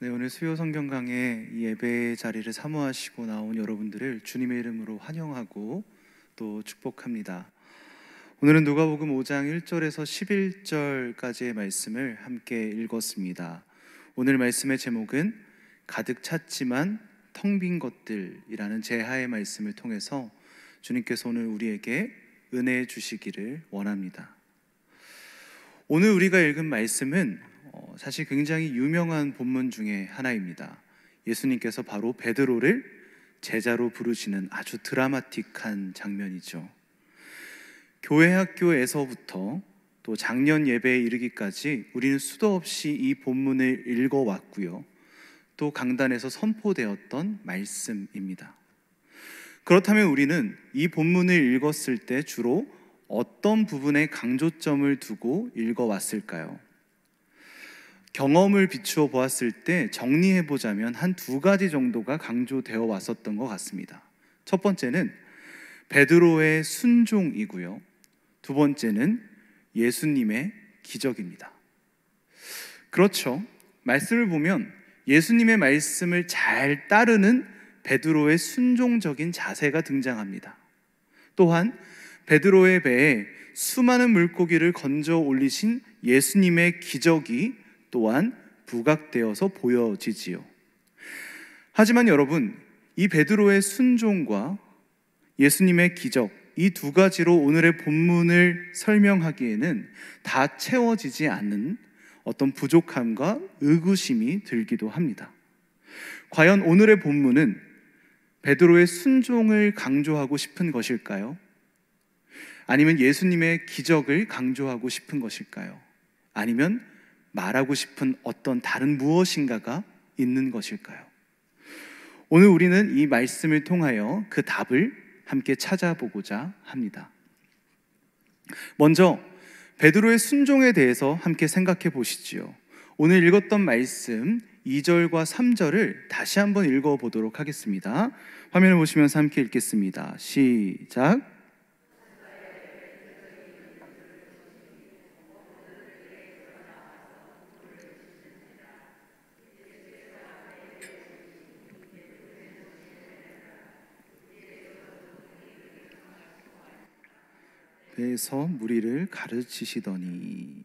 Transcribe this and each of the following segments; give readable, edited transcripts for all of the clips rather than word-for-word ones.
네, 오늘 수요 성경 강의 이 예배 자리를 사모하시고 나온 여러분들을 주님의 이름으로 환영하고 또 축복합니다. 오늘은 누가복음 5장 1절에서 11절까지의 말씀을 함께 읽었습니다. 오늘 말씀의 제목은 가득 찼지만 텅 빈 것들이라는 제하의 말씀을 통해서 주님께서 오늘 우리에게 은혜 주시기를 원합니다. 오늘 우리가 읽은 말씀은 사실 굉장히 유명한 본문 중에 하나입니다. 예수님께서 바로 베드로를 제자로 부르시는 아주 드라마틱한 장면이죠. 교회 학교에서부터 또 작년 예배에 이르기까지 우리는 수도 없이 이 본문을 읽어왔고요, 또 강단에서 선포되었던 말씀입니다. 그렇다면 우리는 이 본문을 읽었을 때 주로 어떤 부분에 강조점을 두고 읽어왔을까요? 경험을 비추어 보았을 때 정리해보자면 한 두 가지 정도가 강조되어 왔었던 것 같습니다. 첫 번째는 베드로의 순종이고요, 두 번째는 예수님의 기적입니다. 그렇죠. 말씀을 보면 예수님의 말씀을 잘 따르는 베드로의 순종적인 자세가 등장합니다. 또한 베드로의 배에 수많은 물고기를 건져 올리신 예수님의 기적이 또한 부각되어서 보여지지요. 하지만 여러분, 이 베드로의 순종과 예수님의 기적, 이 두 가지로 오늘의 본문을 설명하기에는 다 채워지지 않는 어떤 부족함과 의구심이 들기도 합니다. 과연 오늘의 본문은 베드로의 순종을 강조하고 싶은 것일까요? 아니면 예수님의 기적을 강조하고 싶은 것일까요? 아니면 말하고 싶은 어떤 다른 무엇인가가 있는 것일까요? 오늘 우리는 이 말씀을 통하여 그 답을 함께 찾아보고자 합니다. 먼저 베드로의 순종에 대해서 함께 생각해 보시지요. 오늘 읽었던 말씀 2절과 3절을 다시 한번 읽어보도록 하겠습니다. 화면을 보시면서 함께 읽겠습니다. 시작. 배에서 무리를 가르치시더니.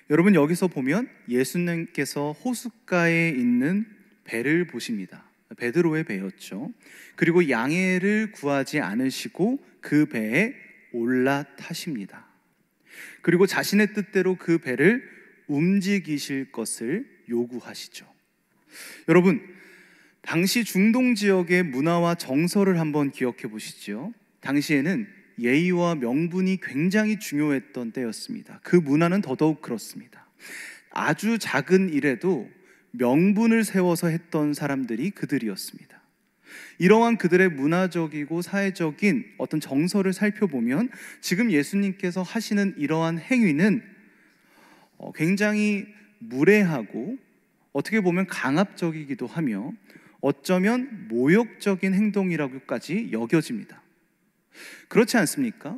여러분, 여기서 보면 예수님께서 호숫가에 있는 배를 보십니다. 베드로의 배였죠. 그리고 양해를 구하지 않으시고 그 배에 올라타십니다. 그리고 자신의 뜻대로 그 배를 움직이실 것을 요구하시죠. 여러분, 당시 중동 지역의 문화와 정서를 한번 기억해 보시죠. 당시에는 예의와 명분이 굉장히 중요했던 때였습니다. 그 문화는 더더욱 그렇습니다. 아주 작은 일에도 명분을 세워서 했던 사람들이 그들이었습니다. 이러한 그들의 문화적이고 사회적인 어떤 정서를 살펴보면 지금 예수님께서 하시는 이러한 행위는 굉장히 무례하고 어떻게 보면 강압적이기도 하며 어쩌면 모욕적인 행동이라고까지 여겨집니다. 그렇지 않습니까?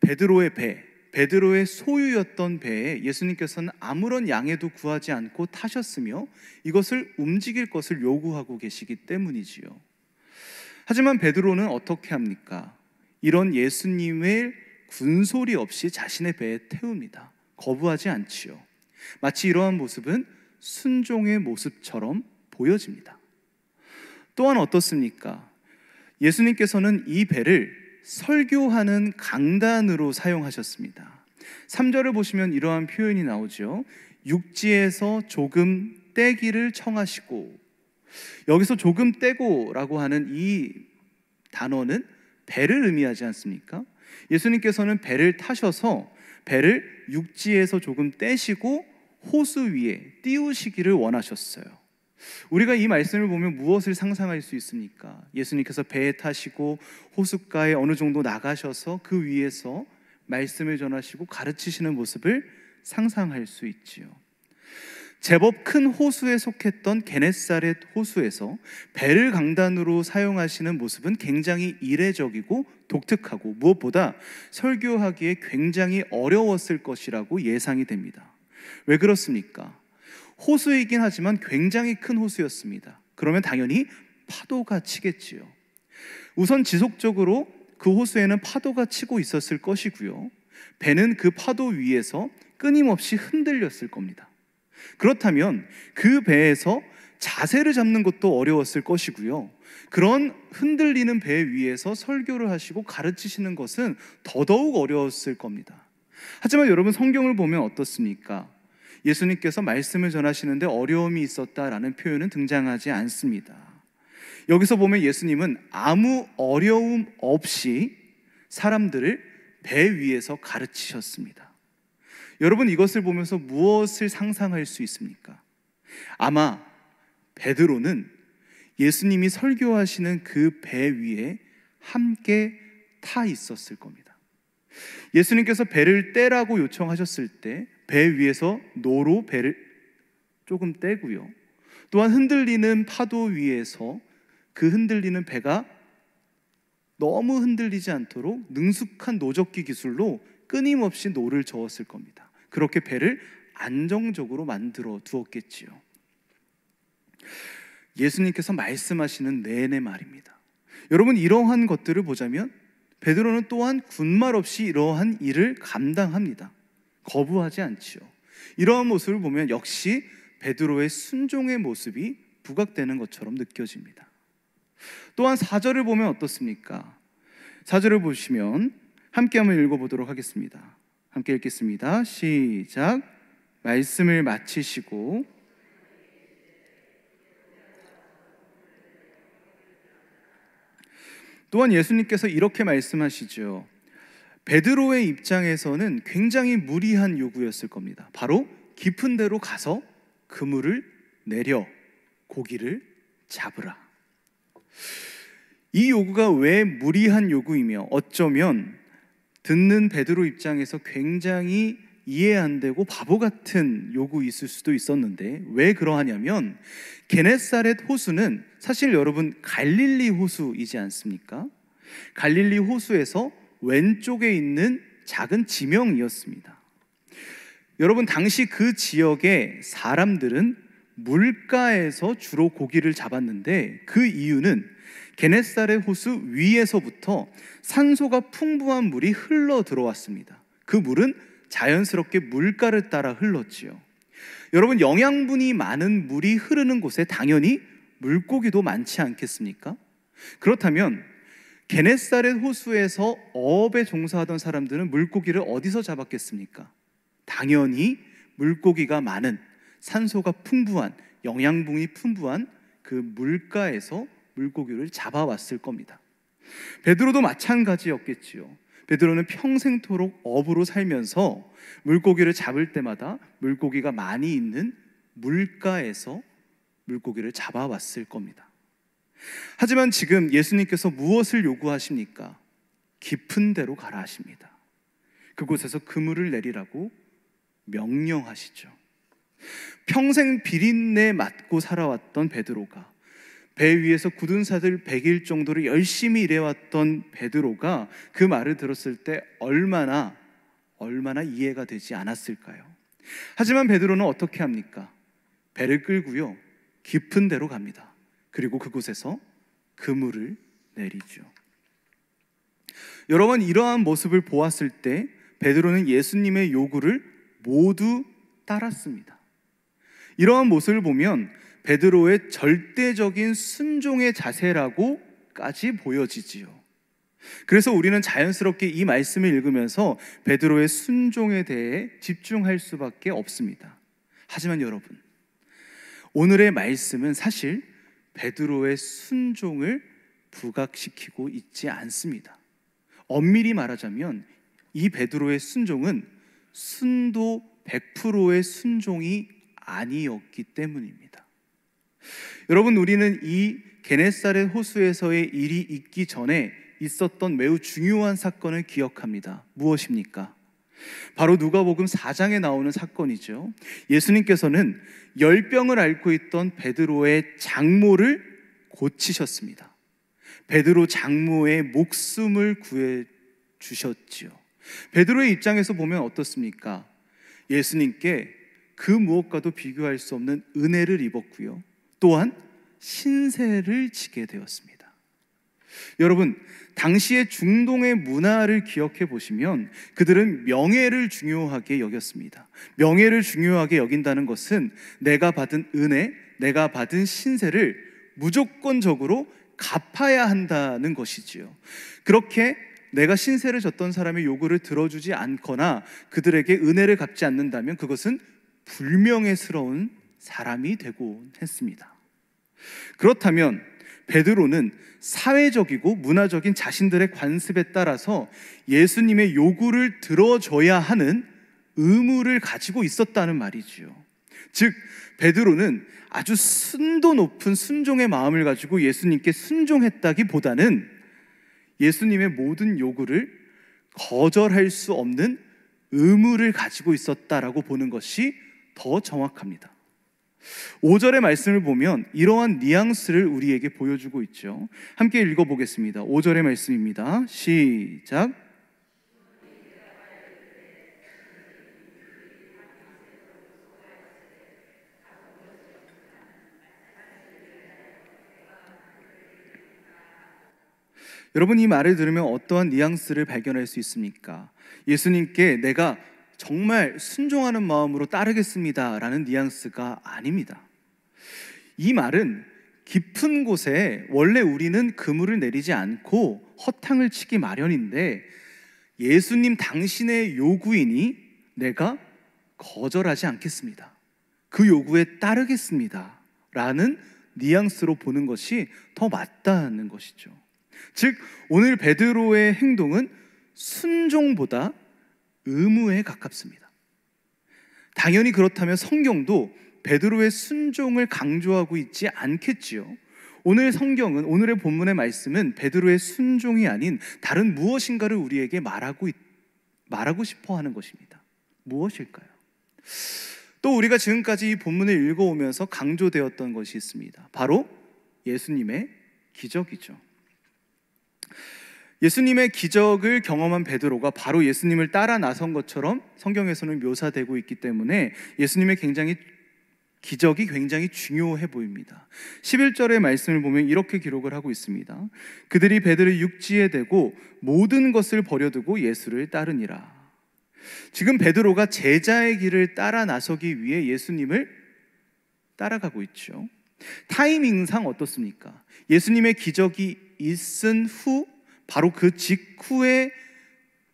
베드로의 배, 베드로의 소유였던 배에 예수님께서는 아무런 양해도 구하지 않고 타셨으며 이것을 움직일 것을 요구하고 계시기 때문이지요. 하지만 베드로는 어떻게 합니까? 이런 예수님의 군소리 없이 자신의 배에 태웁니다. 거부하지 않지요. 마치 이러한 모습은 순종의 모습처럼 보여집니다. 또한 어떻습니까? 예수님께서는 이 배를 설교하는 강단으로 사용하셨습니다. 3절을 보시면 이러한 표현이 나오죠. 육지에서 조금 떼기를 청하시고. 여기서 조금 떼고라고 하는 이 단어는 배를 의미하지 않습니까? 예수님께서는 배를 타셔서 배를 육지에서 조금 떼시고 호수 위에 띄우시기를 원하셨어요. 우리가 이 말씀을 보면 무엇을 상상할 수 있습니까? 예수님께서 배에 타시고 호숫가에 어느 정도 나가셔서 그 위에서 말씀을 전하시고 가르치시는 모습을 상상할 수 있지요. 제법 큰 호수에 속했던 게네사렛 호수에서 배를 강단으로 사용하시는 모습은 굉장히 이례적이고 독특하고 무엇보다 설교하기에 굉장히 어려웠을 것이라고 예상이 됩니다. 왜 그렇습니까? 호수이긴 하지만 굉장히 큰 호수였습니다. 그러면 당연히 파도가 치겠지요. 우선 지속적으로 그 호수에는 파도가 치고 있었을 것이고요. 배는 그 파도 위에서 끊임없이 흔들렸을 겁니다. 그렇다면 그 배에서 자세를 잡는 것도 어려웠을 것이고요. 그런 흔들리는 배 위에서 설교를 하시고 가르치시는 것은 더더욱 어려웠을 겁니다. 하지만 여러분, 성경을 보면 어떻습니까? 예수님께서 말씀을 전하시는데 어려움이 있었다라는 표현은 등장하지 않습니다. 여기서 보면 예수님은 아무 어려움 없이 사람들을 배 위에서 가르치셨습니다. 여러분, 이것을 보면서 무엇을 상상할 수 있습니까? 아마 베드로는 예수님이 설교하시는 그 배 위에 함께 타 있었을 겁니다. 예수님께서 배를 떼라고 요청하셨을 때 배 위에서 노로 배를 조금 떼고요. 또한 흔들리는 파도 위에서 그 흔들리는 배가 너무 흔들리지 않도록 능숙한 노젓기 기술로 끊임없이 노를 저었을 겁니다. 그렇게 배를 안정적으로 만들어 두었겠지요. 예수님께서 말씀하시는 내내 말입니다. 여러분, 이러한 것들을 보자면 베드로는 또한 군말 없이 이러한 일을 감당합니다. 거부하지 않지요. 이러한 모습을 보면 역시 베드로의 순종의 모습이 부각되는 것처럼 느껴집니다. 또한 4절을 보면 어떻습니까? 4절을 보시면 함께 한번 읽어보도록 하겠습니다. 함께 읽겠습니다. 시작. 말씀을 마치시고 또한 예수님께서 이렇게 말씀하시죠. 베드로의 입장에서는 굉장히 무리한 요구였을 겁니다. 바로 깊은 데로 가서 그물을 내려 고기를 잡으라. 이 요구가 왜 무리한 요구이며 어쩌면 듣는 베드로 입장에서 굉장히 이해 안 되고 바보 같은 요구있을 수도 있었는데, 왜 그러하냐면 게네사렛 호수는 사실 여러분 갈릴리 호수이지 않습니까? 갈릴리 호수에서 왼쪽에 있는 작은 지명이었습니다. 여러분, 당시 그 지역의 사람들은 물가에서 주로 고기를 잡았는데 그 이유는 게네사렛 호수 위에서부터 산소가 풍부한 물이 흘러 들어왔습니다. 그 물은 자연스럽게 물가를 따라 흘렀지요. 여러분, 영양분이 많은 물이 흐르는 곳에 당연히 물고기도 많지 않겠습니까? 그렇다면 게네사렛 호수에서 어업에 종사하던 사람들은 물고기를 어디서 잡았겠습니까? 당연히 물고기가 많은, 산소가 풍부한, 영양분이 풍부한 그 물가에서 물고기를 잡아왔을 겁니다. 베드로도 마찬가지였겠지요. 베드로는 평생토록 어부로 살면서 물고기를 잡을 때마다 물고기가 많이 있는 물가에서 물고기를 잡아왔을 겁니다. 하지만 지금 예수님께서 무엇을 요구하십니까? 깊은 데로 가라 하십니다. 그곳에서 그물을 내리라고 명령하시죠. 평생 비린내 맡고 살아왔던 베드로가, 배 위에서 굳은 살을 100일 정도를 열심히 일해왔던 베드로가 그 말을 들었을 때 얼마나 이해가 되지 않았을까요? 하지만 베드로는 어떻게 합니까? 배를 끌고요, 깊은 데로 갑니다. 그리고 그곳에서 그물을 내리죠. 여러분, 이러한 모습을 보았을 때 베드로는 예수님의 요구를 모두 따랐습니다. 이러한 모습을 보면 베드로의 절대적인 순종의 자세라고까지 보여지지요. 그래서 우리는 자연스럽게 이 말씀을 읽으면서 베드로의 순종에 대해 집중할 수밖에 없습니다. 하지만 여러분, 오늘의 말씀은 사실 베드로의 순종을 부각시키고 있지 않습니다. 엄밀히 말하자면 이 베드로의 순종은 순도 100%의 순종이 아니었기 때문입니다. 여러분, 우리는 이 게네사렛 호수에서의 일이 있기 전에 있었던 매우 중요한 사건을 기억합니다. 무엇입니까? 바로 누가복음 4장에 나오는 사건이죠. 예수님께서는 열병을 앓고 있던 베드로의 장모를 고치셨습니다. 베드로 장모의 목숨을 구해 주셨지요. 베드로의 입장에서 보면 어떻습니까? 예수님께 그 무엇과도 비교할 수 없는 은혜를 입었고요. 또한 신세를 지게 되었습니다. 여러분, 당시의 중동의 문화를 기억해 보시면 그들은 명예를 중요하게 여겼습니다. 명예를 중요하게 여긴다는 것은 내가 받은 은혜, 내가 받은 신세를 무조건적으로 갚아야 한다는 것이지요. 그렇게 내가 신세를 졌던 사람의 요구를 들어주지 않거나 그들에게 은혜를 갚지 않는다면 그것은 불명예스러운 사람이 되곤 했습니다. 그렇다면 베드로는 사회적이고 문화적인 자신들의 관습에 따라서 예수님의 요구를 들어줘야 하는 의무를 가지고 있었다는 말이지요. 즉 베드로는 아주 순도 높은 순종의 마음을 가지고 예수님께 순종했다기보다는 예수님의 모든 요구를 거절할 수 없는 의무를 가지고 있었다라고 보는 것이 더 정확합니다. 5절의 말씀을 보면 이러한 뉘앙스를 우리에게 보여주고 있죠. 함께 읽어보겠습니다. 5절의 말씀입니다. 시작. 여러분, 이 말을 들으면 어떠한 뉘앙스를 발견할 수 있습니까? 예수님께 내가 정말 순종하는 마음으로 따르겠습니다 라는 뉘앙스가 아닙니다. 이 말은 깊은 곳에 원래 우리는 그물을 내리지 않고 허탕을 치기 마련인데 예수님 당신의 요구이니 내가 거절하지 않겠습니다, 그 요구에 따르겠습니다 라는 뉘앙스로 보는 것이 더 맞다는 것이죠. 즉 오늘 베드로의 행동은 순종보다 의무에 가깝습니다. 당연히 그렇다면 성경도 베드로의 순종을 강조하고 있지 않겠지요. 오늘 성경은, 오늘의 본문의 말씀은 베드로의 순종이 아닌 다른 무엇인가를 우리에게 말하고 싶어 하는 것입니다. 무엇일까요? 또 우리가 지금까지 이 본문을 읽어오면서 강조되었던 것이 있습니다. 바로 예수님의 기적이죠. 예수님의 기적을 경험한 베드로가 바로 예수님을 따라 나선 것처럼 성경에서는 묘사되고 있기 때문에 예수님의 기적이 굉장히 중요해 보입니다. 11절의 말씀을 보면 이렇게 기록을 하고 있습니다. 그들이 베드로의 육지에 대고 모든 것을 버려두고 예수를 따르니라. 지금 베드로가 제자의 길을 따라 나서기 위해 예수님을 따라가고 있죠. 타이밍상 어떻습니까? 예수님의 기적이 있은 후 바로 그 직후에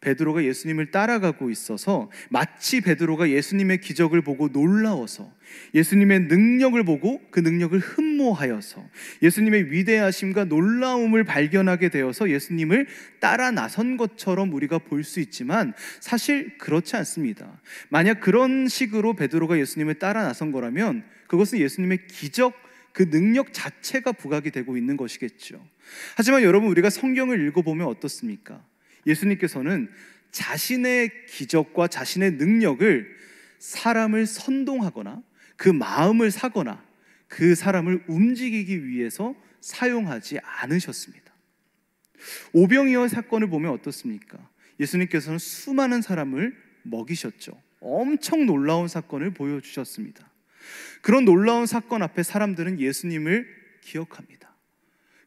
베드로가 예수님을 따라가고 있어서 마치 베드로가 예수님의 기적을 보고 놀라워서 예수님의 능력을 보고 그 능력을 흠모하여서 예수님의 위대하심과 놀라움을 발견하게 되어서 예수님을 따라 나선 것처럼 우리가 볼 수 있지만 사실 그렇지 않습니다. 만약 그런 식으로 베드로가 예수님을 따라 나선 거라면 그것은 예수님의 기적, 그 능력 자체가 부각이 되고 있는 것이겠죠. 하지만 여러분, 우리가 성경을 읽어보면 어떻습니까? 예수님께서는 자신의 기적과 자신의 능력을 사람을 선동하거나 그 마음을 사거나 그 사람을 움직이기 위해서 사용하지 않으셨습니다. 오병이어 사건을 보면 어떻습니까? 예수님께서는 수많은 사람을 먹이셨죠. 엄청 놀라운 사건을 보여주셨습니다. 그런 놀라운 사건 앞에 사람들은 예수님을 기억합니다.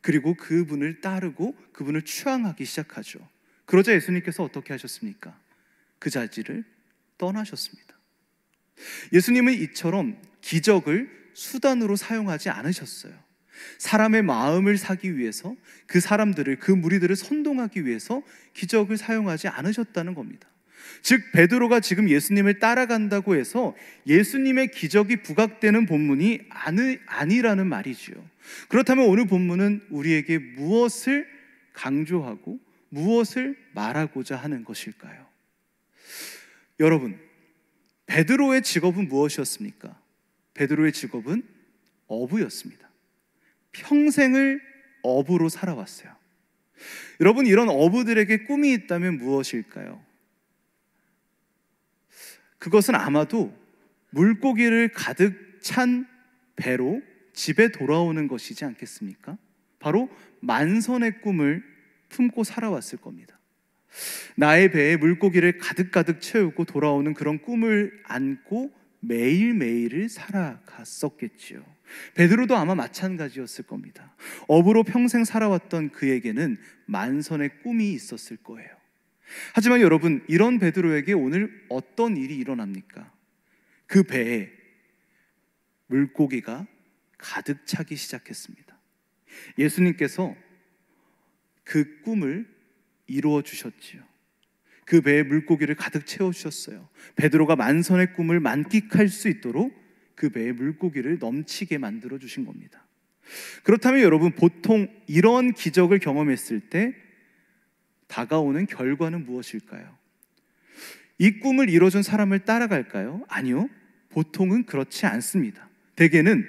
그리고 그분을 따르고 그분을 추앙하기 시작하죠. 그러자 예수님께서 어떻게 하셨습니까? 그 자리를 떠나셨습니다. 예수님은 이처럼 기적을 수단으로 사용하지 않으셨어요. 사람의 마음을 사기 위해서, 그 사람들을, 그 무리들을 선동하기 위해서 기적을 사용하지 않으셨다는 겁니다. 즉 베드로가 지금 예수님을 따라간다고 해서 예수님의 기적이 부각되는 본문이 아니라는 말이지요. 그렇다면 오늘 본문은 우리에게 무엇을 강조하고 무엇을 말하고자 하는 것일까요? 여러분, 베드로의 직업은 무엇이었습니까? 베드로의 직업은 어부였습니다. 평생을 어부로 살아왔어요. 여러분, 이런 어부들에게 꿈이 있다면 무엇일까요? 그것은 아마도 물고기를 가득 찬 배로 집에 돌아오는 것이지 않겠습니까? 바로 만선의 꿈을 품고 살아왔을 겁니다. 나의 배에 물고기를 가득 채우고 돌아오는 그런 꿈을 안고 매일매일을 살아갔었겠지요. 베드로도 아마 마찬가지였을 겁니다. 업으로 평생 살아왔던 그에게는 만선의 꿈이 있었을 거예요. 하지만 여러분, 이런 베드로에게 오늘 어떤 일이 일어납니까? 그 배에 물고기가 가득 차기 시작했습니다. 예수님께서 그 꿈을 이루어 주셨지요. 그 배에 물고기를 가득 채워주셨어요. 베드로가 만선의 꿈을 만끽할 수 있도록 그 배에 물고기를 넘치게 만들어 주신 겁니다. 그렇다면 여러분, 보통 이런 기적을 경험했을 때 다가오는 결과는 무엇일까요? 이 꿈을 이뤄준 사람을 따라갈까요? 아니요, 보통은 그렇지 않습니다. 대개는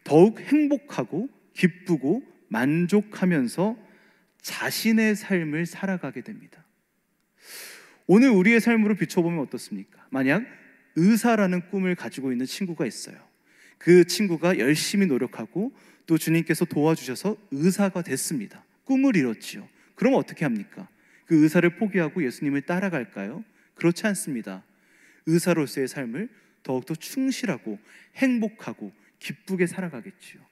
더욱 행복하고 기쁘고 만족하면서 자신의 삶을 살아가게 됩니다. 오늘 우리의 삶으로 비춰보면 어떻습니까? 만약 의사라는 꿈을 가지고 있는 친구가 있어요. 그 친구가 열심히 노력하고 또 주님께서 도와주셔서 의사가 됐습니다. 꿈을 이뤘지요. 그럼 어떻게 합니까? 그 의사를 포기하고 예수님을 따라갈까요? 그렇지 않습니다. 의사로서의 삶을 더욱더 충실하고 행복하고 기쁘게 살아가겠지요.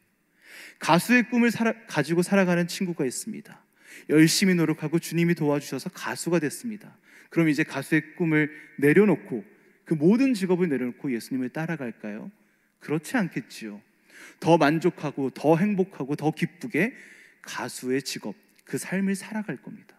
가수의 꿈을 가지고 살아가는 친구가 있습니다. 열심히 노력하고 주님이 도와주셔서 가수가 됐습니다. 그럼 이제 가수의 꿈을 내려놓고 그 모든 직업을 내려놓고 예수님을 따라갈까요? 그렇지 않겠지요. 더 만족하고 더 행복하고 더 기쁘게 가수의 직업, 그 삶을 살아갈 겁니다.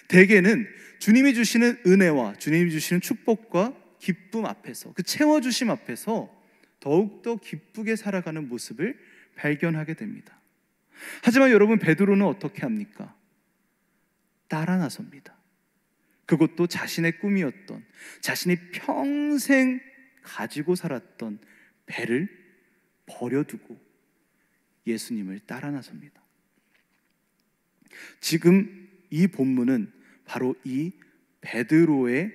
대개는 주님이 주시는 은혜와 주님이 주시는 축복과 기쁨 앞에서, 그 채워주심 앞에서 더욱더 기쁘게 살아가는 모습을 발견하게 됩니다. 하지만 여러분, 베드로는 어떻게 합니까? 따라 나섭니다. 그것도 자신의 꿈이었던, 자신이 평생 가지고 살았던 배를 버려두고 예수님을 따라 나섭니다. 지금 이 본문은 바로 이 베드로의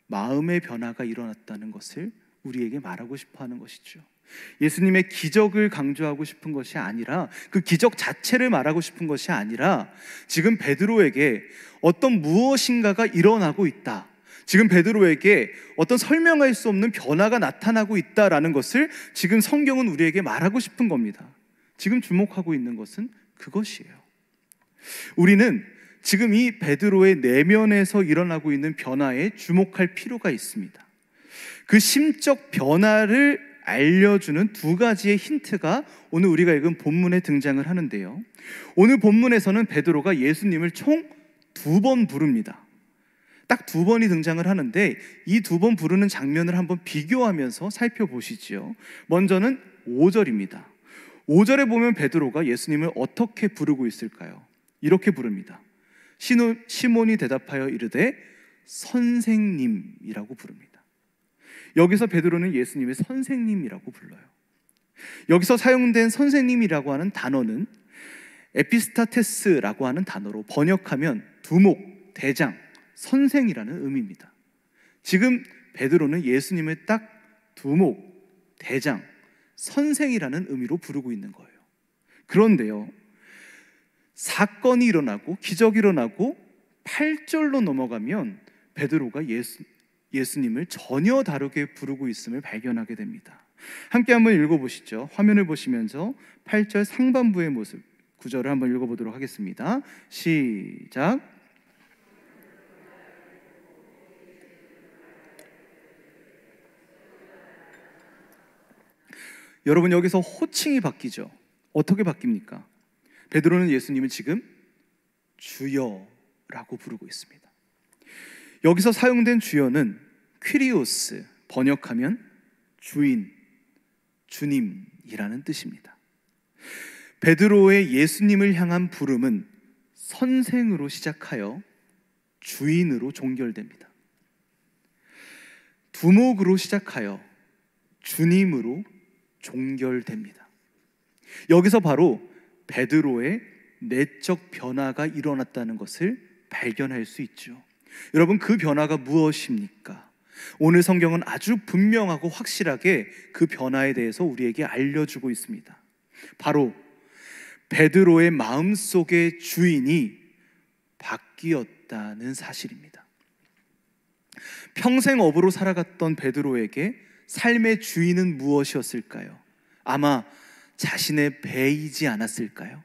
마음의 변화가 일어났다는 것을 우리에게 말하고 싶어 하는 것이죠. 예수님의 기적을 강조하고 싶은 것이 아니라, 그 기적 자체를 말하고 싶은 것이 아니라, 지금 베드로에게 어떤 무엇인가가 일어나고 있다, 지금 베드로에게 어떤 설명할 수 없는 변화가 나타나고 있다라는 것을 지금 성경은 우리에게 말하고 싶은 겁니다. 지금 주목하고 있는 것은 그것이에요. 우리는 지금 이 베드로의 내면에서 일어나고 있는 변화에 주목할 필요가 있습니다. 그 심적 변화를 알려주는 두 가지의 힌트가 오늘 우리가 읽은 본문에 등장을 하는데요, 오늘 본문에서는 베드로가 예수님을 총 2번 부릅니다. 딱 2번이 등장을 하는데, 이 2번 부르는 장면을 한번 비교하면서 살펴보시지요. 먼저는 5절입니다. 5절에 보면 베드로가 예수님을 어떻게 부르고 있을까요? 이렇게 부릅니다. 시몬이 대답하여 이르되 선생님이라고 부릅니다. 여기서 베드로는 예수님을 선생님이라고 불러요. 여기서 사용된 선생님이라고 하는 단어는 에피스타테스라고 하는 단어로 번역하면 두목, 대장, 선생이라는 의미입니다. 지금 베드로는 예수님을 딱 두목, 대장, 선생이라는 의미로 부르고 있는 거예요. 그런데요, 사건이 일어나고 기적이 일어나고 8절로 넘어가면 베드로가 예수님을 전혀 다르게 부르고 있음을 발견하게 됩니다. 함께 한번 읽어보시죠. 화면을 보시면서 8절 상반부의 모습, 9절을 한번 읽어보도록 하겠습니다. 시작. 여러분, 여기서 호칭이 바뀌죠. 어떻게 바뀝니까? 베드로는 예수님을 지금 주여라고 부르고 있습니다. 여기서 사용된 주여는 퀴리오스, 번역하면 주인, 주님이라는 뜻입니다. 베드로의 예수님을 향한 부름은 선생으로 시작하여 주인으로 종결됩니다. 두목으로 시작하여 주님으로 종결됩니다. 여기서 바로 베드로의 내적 변화가 일어났다는 것을 발견할 수 있죠. 여러분, 그 변화가 무엇입니까? 오늘 성경은 아주 분명하고 확실하게 그 변화에 대해서 우리에게 알려주고 있습니다. 바로 베드로의 마음속의 주인이 바뀌었다는 사실입니다. 평생 업으로 살아갔던 베드로에게 삶의 주인은 무엇이었을까요? 아마 자신의 배이지 않았을까요?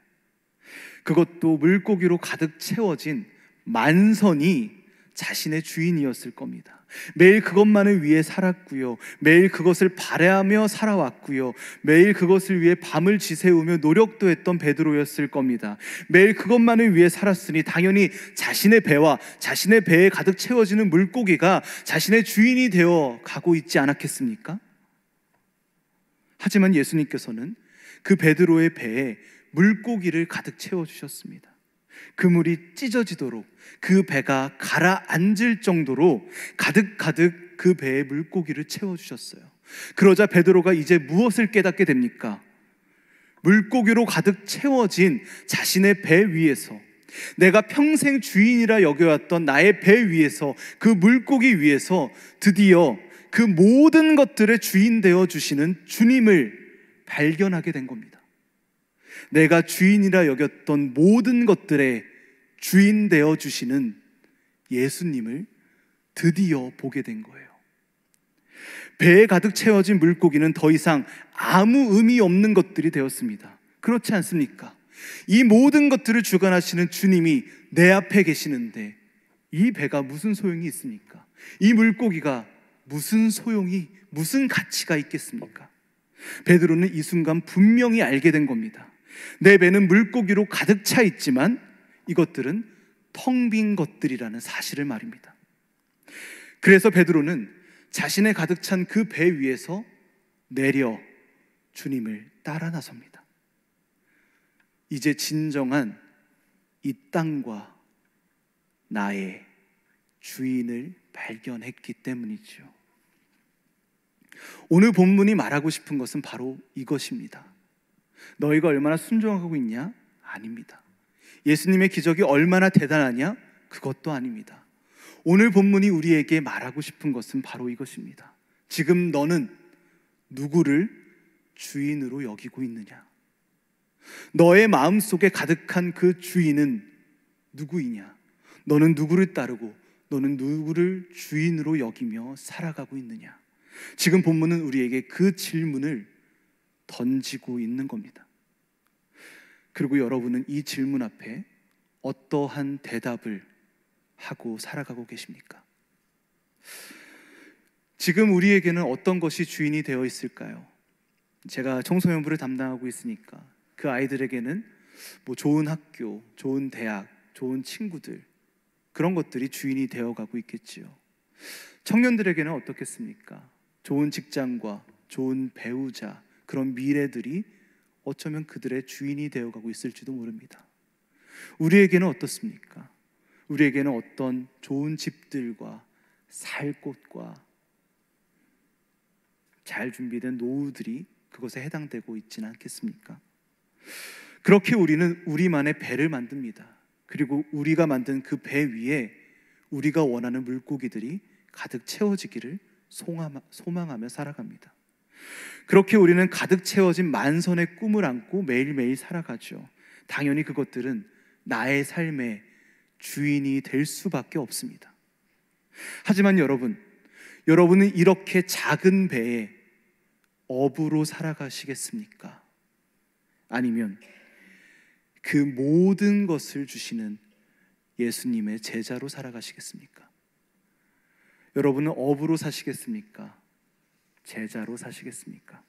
그것도 물고기로 가득 채워진 만선이 자신의 주인이었을 겁니다. 매일 그것만을 위해 살았고요, 매일 그것을 발해하며 살아왔고요, 매일 그것을 위해 밤을 지새우며 노력도 했던 베드로였을 겁니다. 매일 그것만을 위해 살았으니 당연히 자신의 배와 자신의 배에 가득 채워지는 물고기가 자신의 주인이 되어 가고 있지 않았겠습니까? 하지만 예수님께서는 그 베드로의 배에 물고기를 가득 채워주셨습니다. 그물이 찢어지도록, 그 배가 가라앉을 정도로 가득 그 배에 물고기를 채워주셨어요. 그러자 베드로가 이제 무엇을 깨닫게 됩니까? 물고기로 가득 채워진 자신의 배 위에서, 내가 평생 주인이라 여겨왔던 나의 배 위에서, 그 물고기 위에서 드디어 그 모든 것들의 주인 되어 주시는 주님을 발견하게 된 겁니다. 내가 주인이라 여겼던 모든 것들의 주인 되어 주시는 예수님을 드디어 보게 된 거예요. 배에 가득 채워진 물고기는 더 이상 아무 의미 없는 것들이 되었습니다. 그렇지 않습니까? 이 모든 것들을 주관하시는 주님이 내 앞에 계시는데 이 배가 무슨 소용이 있습니까? 이 물고기가 무슨 소용이, 무슨 가치가 있겠습니까? 베드로는 이 순간 분명히 알게 된 겁니다. 내 배는 물고기로 가득 차 있지만 이것들은 텅 빈 것들이라는 사실을 말입니다. 그래서 베드로는 자신의 가득 찬 그 배 위에서 내려 주님을 따라 나섭니다. 이제 진정한 이 땅과 나의 주인을 발견했기 때문이죠. 오늘 본문이 말하고 싶은 것은 바로 이것입니다. 너희가 얼마나 순종하고 있냐? 아닙니다. 예수님의 기적이 얼마나 대단하냐? 그것도 아닙니다. 오늘 본문이 우리에게 말하고 싶은 것은 바로 이것입니다. 지금 너는 누구를 주인으로 여기고 있느냐? 너의 마음속에 가득한 그 주인은 누구이냐? 너는 누구를 따르고 너는 누구를 주인으로 여기며 살아가고 있느냐? 지금 본문은 우리에게 그 질문을 던지고 있는 겁니다. 그리고 여러분은 이 질문 앞에 어떠한 대답을 하고 살아가고 계십니까? 지금 우리에게는 어떤 것이 주인이 되어 있을까요? 제가 청소년부를 담당하고 있으니까 그 아이들에게는 뭐 좋은 학교, 좋은 대학, 좋은 친구들, 그런 것들이 주인이 되어가고 있겠지요. 청년들에게는 어떻겠습니까? 좋은 직장과 좋은 배우자, 그런 미래들이 어쩌면 그들의 주인이 되어가고 있을지도 모릅니다. 우리에게는 어떻습니까? 우리에게는 어떤 좋은 집들과 살 곳과 잘 준비된 노후들이 그것에 해당되고 있지는 않겠습니까? 그렇게 우리는 우리만의 배를 만듭니다. 그리고 우리가 만든 그 배 위에 우리가 원하는 물고기들이 가득 채워지기를 소망하며 살아갑니다. 그렇게 우리는 가득 채워진 만선의 꿈을 안고 매일매일 살아가죠. 당연히 그것들은 나의 삶의 주인이 될 수밖에 없습니다. 하지만 여러분은 이렇게 작은 배에 어부로 살아가시겠습니까? 아니면 그 모든 것을 주시는 예수님의 제자로 살아가시겠습니까? 여러분은 어부로 사시겠습니까? 제자로 사시겠습니까?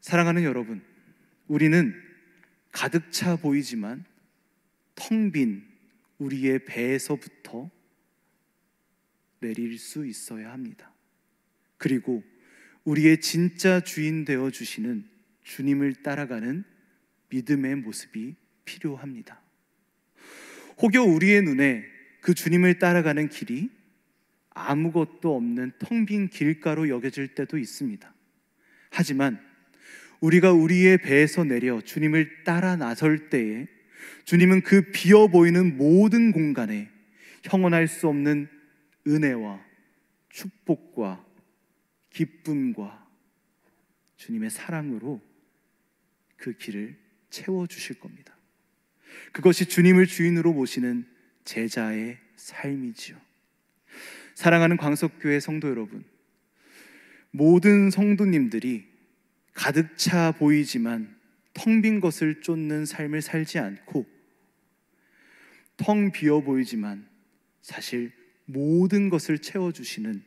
사랑하는 여러분, 우리는 가득 차 보이지만 텅 빈 우리의 배에서부터 내릴 수 있어야 합니다. 그리고 우리의 진짜 주인 되어 주시는 주님을 따라가는 믿음의 모습이 필요합니다. 혹여 우리의 눈에 그 주님을 따라가는 길이 아무것도 없는 텅 빈 길가로 여겨질 때도 있습니다. 하지만 우리가 우리의 배에서 내려 주님을 따라 나설 때에 주님은 그 비어 보이는 모든 공간에 형언할 수 없는 은혜와 축복과 기쁨과 주님의 사랑으로 그 길을 채워주실 겁니다. 그것이 주님을 주인으로 모시는 제자의 삶이지요. 사랑하는 광석교회 성도 여러분, 모든 성도님들이 가득 차 보이지만 텅 빈 것을 쫓는 삶을 살지 않고 텅 비어 보이지만 사실 모든 것을 채워주시는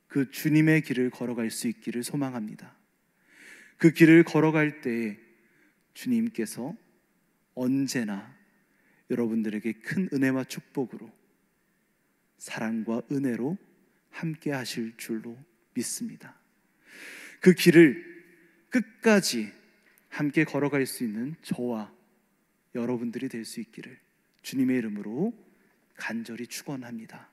그 주님의 길을 걸어갈 수 있기를 소망합니다. 그 길을 걸어갈 때에 주님께서 언제나 여러분들에게 큰 은혜와 축복으로 사랑과 은혜로 함께 하실 줄로 믿습니다. 그 길을 끝까지 함께 걸어갈 수 있는 저와 여러분들이 될 수 있기를 주님의 이름으로 간절히 축원합니다.